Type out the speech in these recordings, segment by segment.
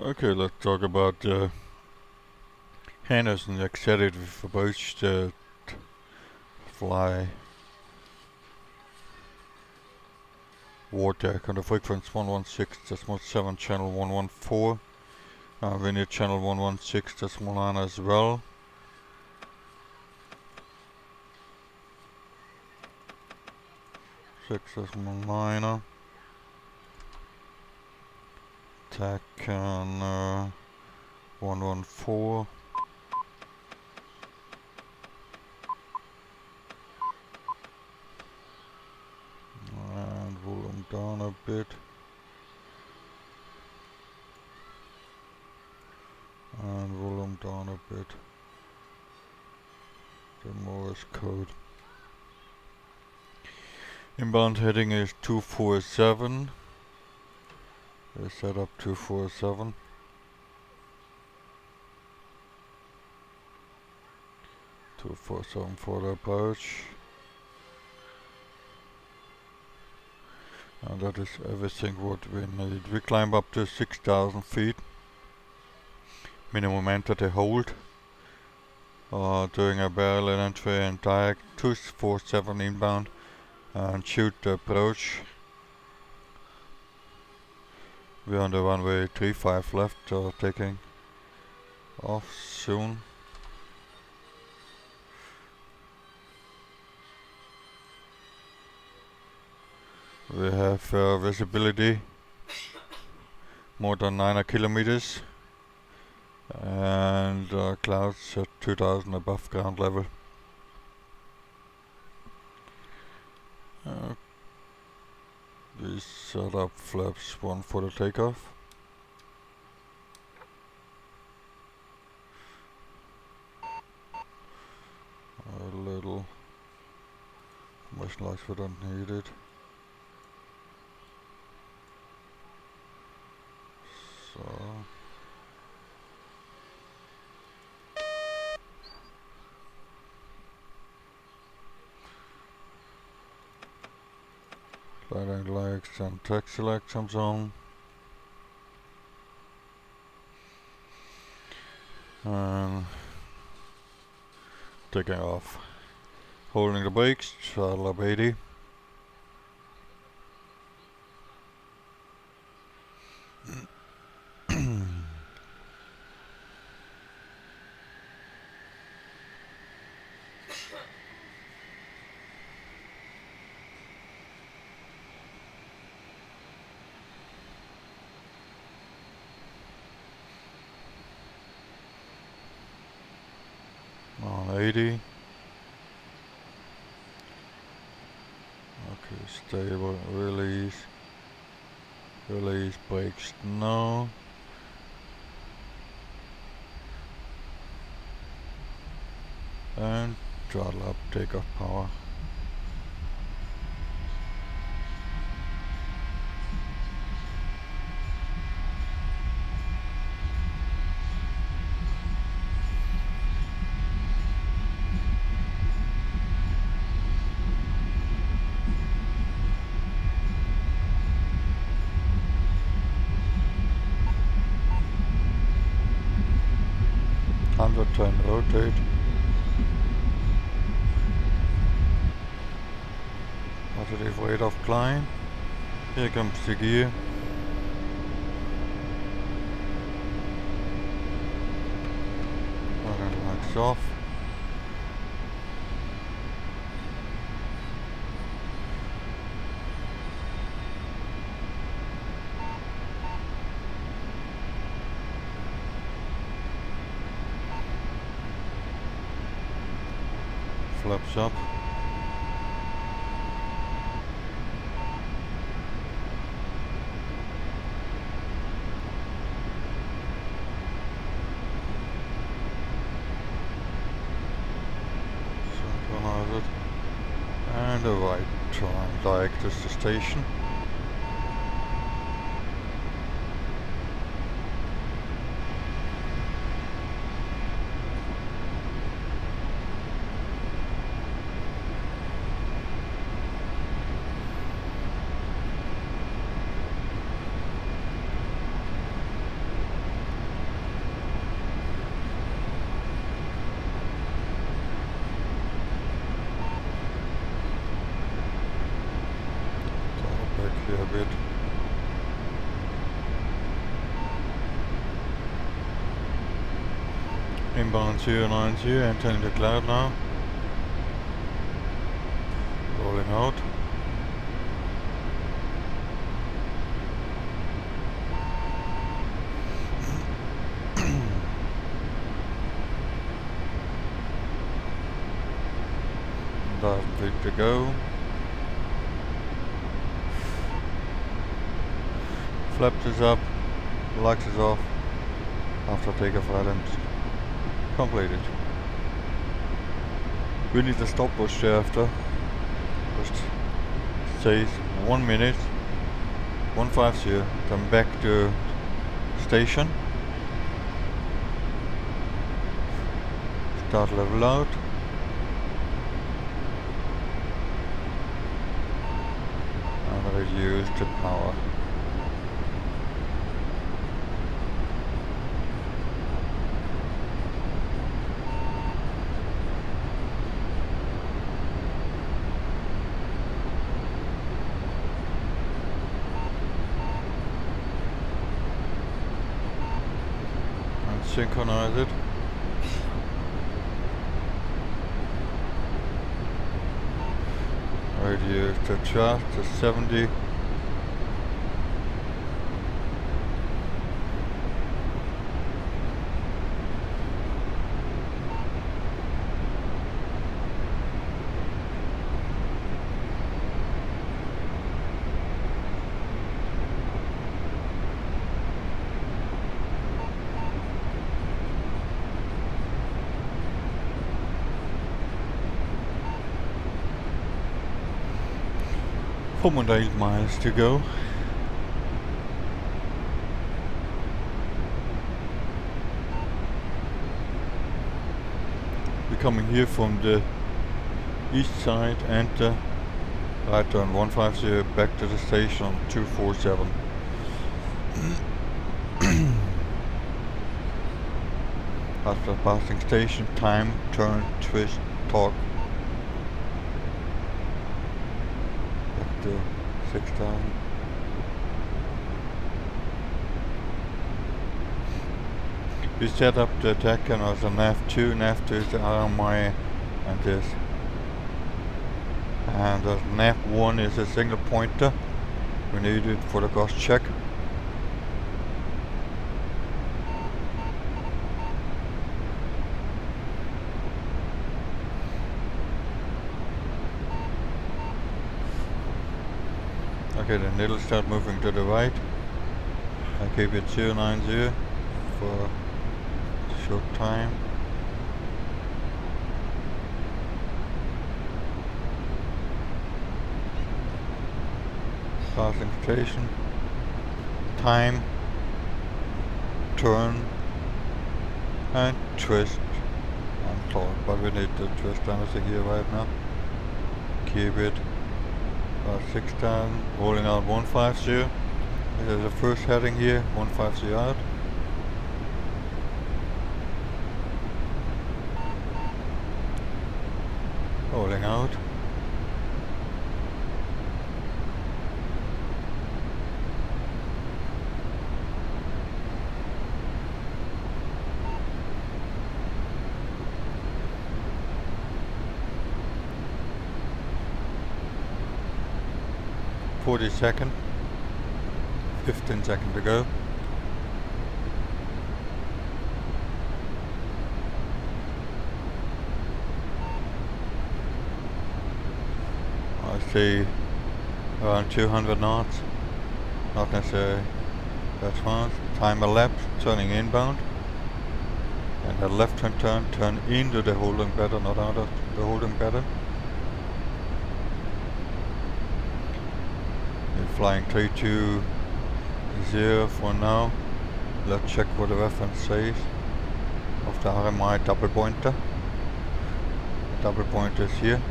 Okay, let's talk about Henderson excited with approach to fly VOR-C on the frequency 116.7 channel 114. We need channel 116.9 as well. (6.9) TAC on 114. And volume down a bit. And volume down a bit. The Morse code. Inbound heading is 247. They set up 247. For the approach. And that is everything what we need. We climb up to 6,000 feet. Minimum entity hold. Doing a barrel entry and direct 247 inbound. And shoot the approach. We're on the runway 35 left, taking off soon. We have visibility more than 9 kilometers and clouds at 2000 above ground level. We set up flaps 1 for the takeoff. A little motion lights, we don't need it. So sliding legs and taxi selections on. And taking off. Holding the brakes, throttle up 80. On 80. Okay, stable, release, brakes, no. And throttle up, takeoff power. Rotate. Positive rate of climb. Here comes the gear. Running lights off. Flaps up. Synchronize it. And a right turn direct to the station. here a bit. Inbound 090, entering the cloud now. Rolling out. Last bit to go. Flaps is up, lights is off. After takeoff items completed. We need a stopwatch there after. Just says 1 minute, 150. Then back to station. Start level out. And reduce the power. Synchronize it. Reduce the thrust to 70. Almost 8 miles to go. We're coming here from the east side and right turn 150 back to the station on 247. After passing station, time, turn, twist, torque. 6,000. We set up the attack and as a nav2. nav2 is the RWY and this. And the nav1 is a single pointer. We need it for the ghost check. Okay, then it'll start moving to the right. I keep it 090 for a short time. Passing station. Time. Turn. And twist. And torque. But we need to twist anything here right now. Keep it. 6,000, rolling out 150. This is the first heading here, 150 out. Rolling out. Second, 15 seconds to go. I see around 200 knots, not necessarily that fast. Time elapsed, turning inbound. And a left hand turn into the holding pattern, not out of the holding pattern. Flying 320 for now. Let's check what the reference says of the RMI double pointer. Double pointer is here,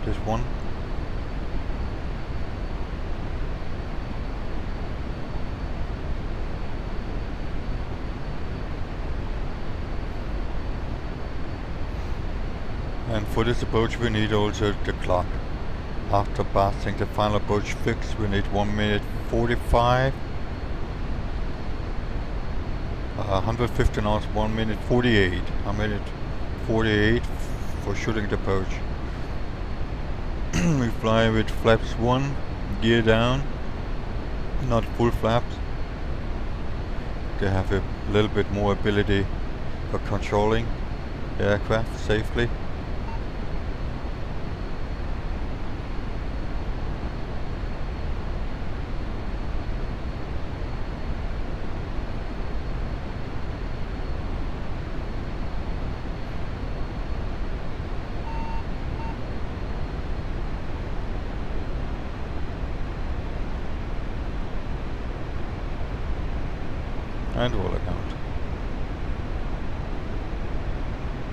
this one. And for this approach we need also the clock. After passing the final approach fix, we need 1 minute 45. 150 knots, 1 minute 48. 1 minute 48 for shooting the approach. We fly with flaps 1, gear down, not full flaps. They have a little bit more ability for controlling the aircraft safely. And roll account.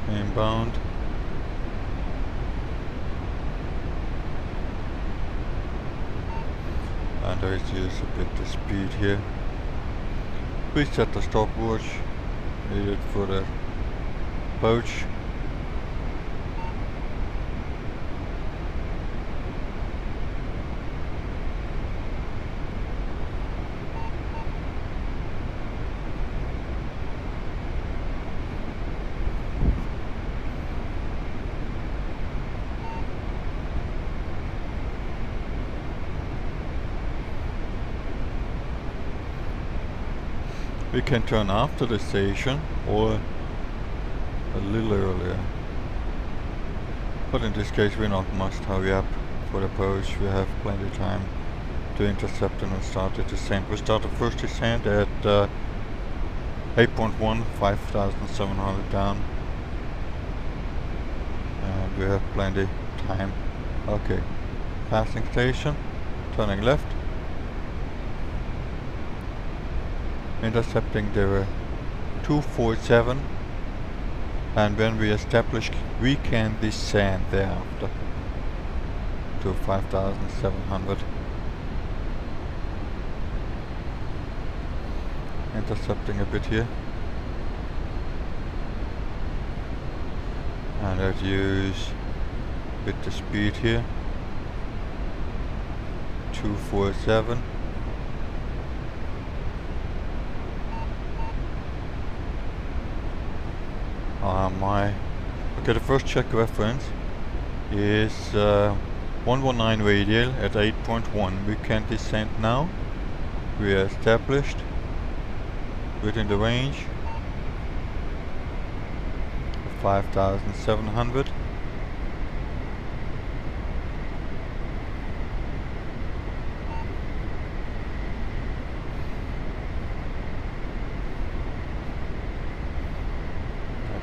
Inbound. And I use a bit the speed here. Reset the stopwatch. Needed for the approach. We can turn after the station or a little earlier. But in this case we not must hurry up for the approach. We have plenty of time to intercept and start the descent. We start the first descent at 8.1, 5,700 down. And we have plenty time. Okay, passing station, turning left. Intercepting the 247, and when we establish we can descend thereafter to 5,700. Intercepting a bit here, and I'd use a bit the speed here, 247. Okay, the first check reference is 119 radial at 8.1. We can descend now. We are established within the range of 5,700.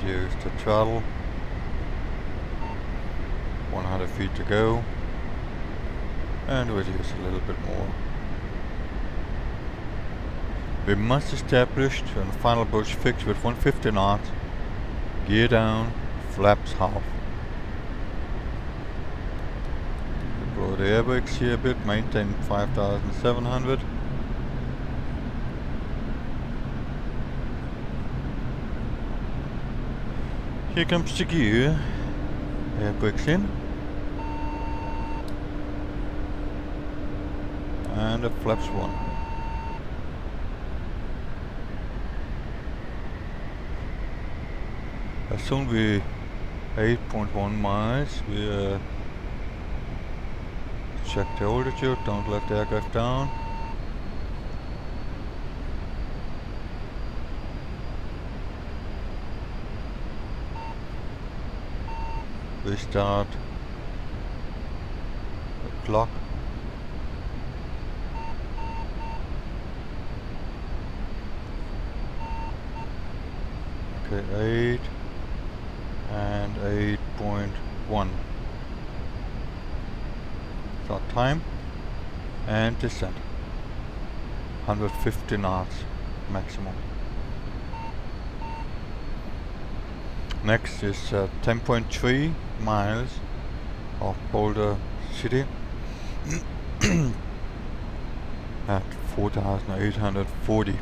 Use the throttle, 100 feet to go, and reduce a little bit more. We must establish a final approach fix with 150 knots, gear down, flaps half. Blow the air brakes here a bit, maintain 5,700. Here comes the gear, air brakes in, and the flaps 1. As soon as we 8.1 miles, we check the altitude, don't let the aircraft down. We start the clock. Okay, 8 and 8.1. Start time and descent. 150 knots maximum. Next is 10.3 miles of Boulder City at 4,840.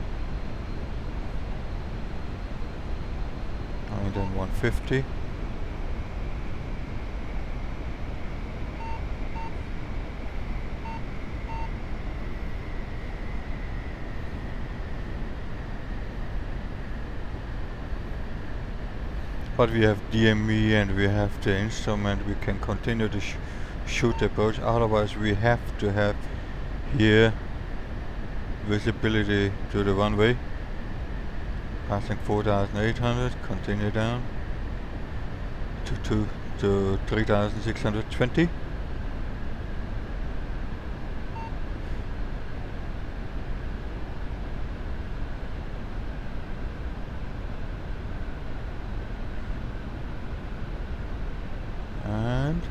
And then 150. but we have DME and we have the instrument. We can continue to shoot the approach. Otherwise, we have to have here visibility to the runway. Passing 4,800. Continue down to 3,620. And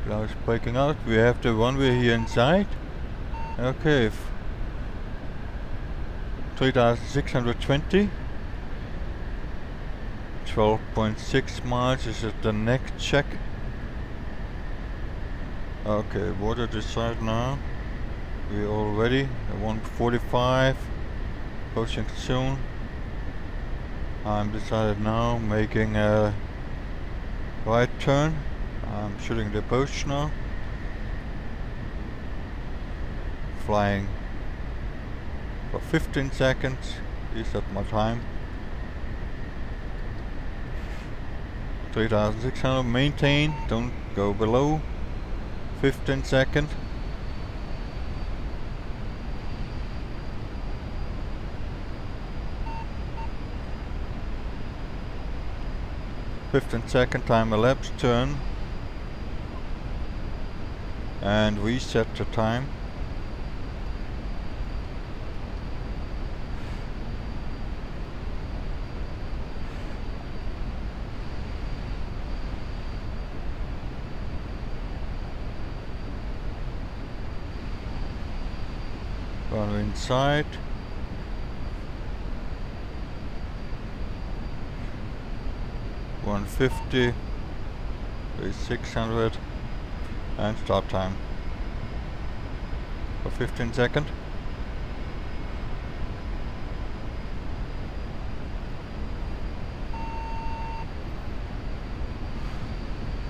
clouds breaking out. We have the runway here inside. Okay, 3,620. 12.6 miles is at the next check. Okay, water this side now. We're all ready. 145. Approaching soon. I'm decided now, making a right turn. I'm shooting the approach now. Flying for 15 seconds. Is that my time? 3,600. Maintain. Don't go below 15 seconds. Second time elapsed, turn and reset the time. Run inside. $150, 600, and start time for 15 seconds.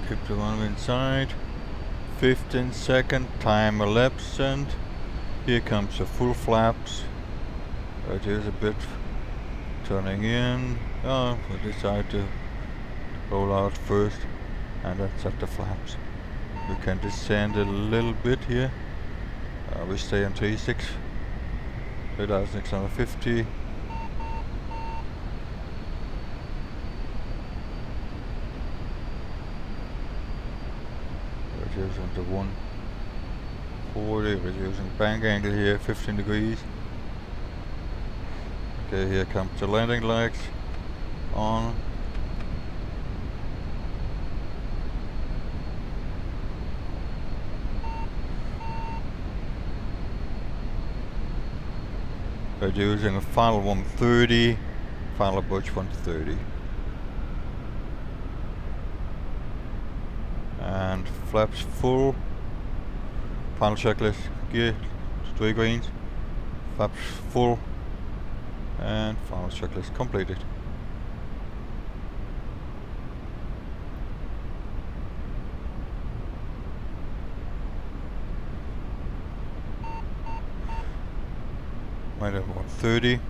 Keep the runway inside. 15 second time elapsed, and here comes the full flaps. It is a bit turning in. We decide to roll out first, and then set the flaps. We can descend a little bit here. We stay on 3,650. Reducing to 140, reducing bank angle here, 15 degrees. Okay, here comes the landing lights on. Reducing a final 130, final approach 130. And flaps full. Final checklist, gear 3 greens, flaps full, and final checklist completed. Might have 130.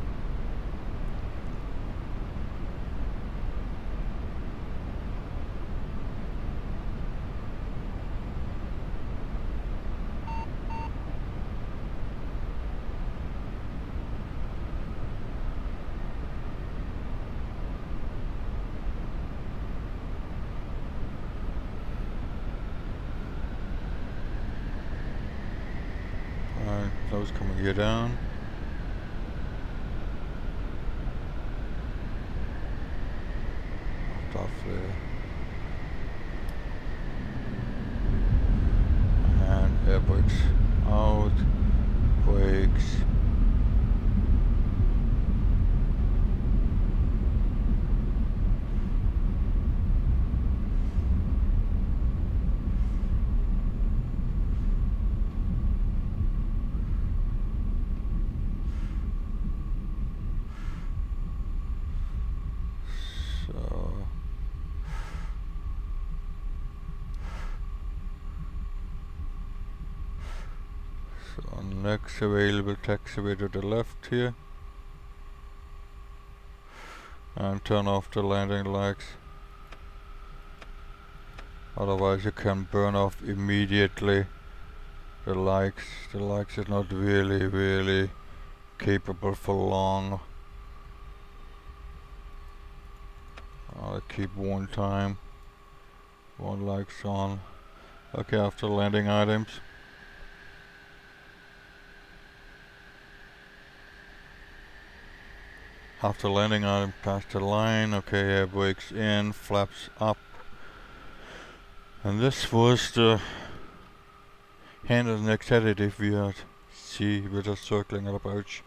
Those coming here down. Off there. And air brakes out, brakes. So next available taxiway to the left here. and turn off the landing lights. Otherwise you can burn off immediately the lights. The lights is not really capable for long. I'll keep one lights on. Okay, after landing items. After landing item past the line, okay, air brakes in, flaps up. And this was the hand and executive VOR-C with a circling approach.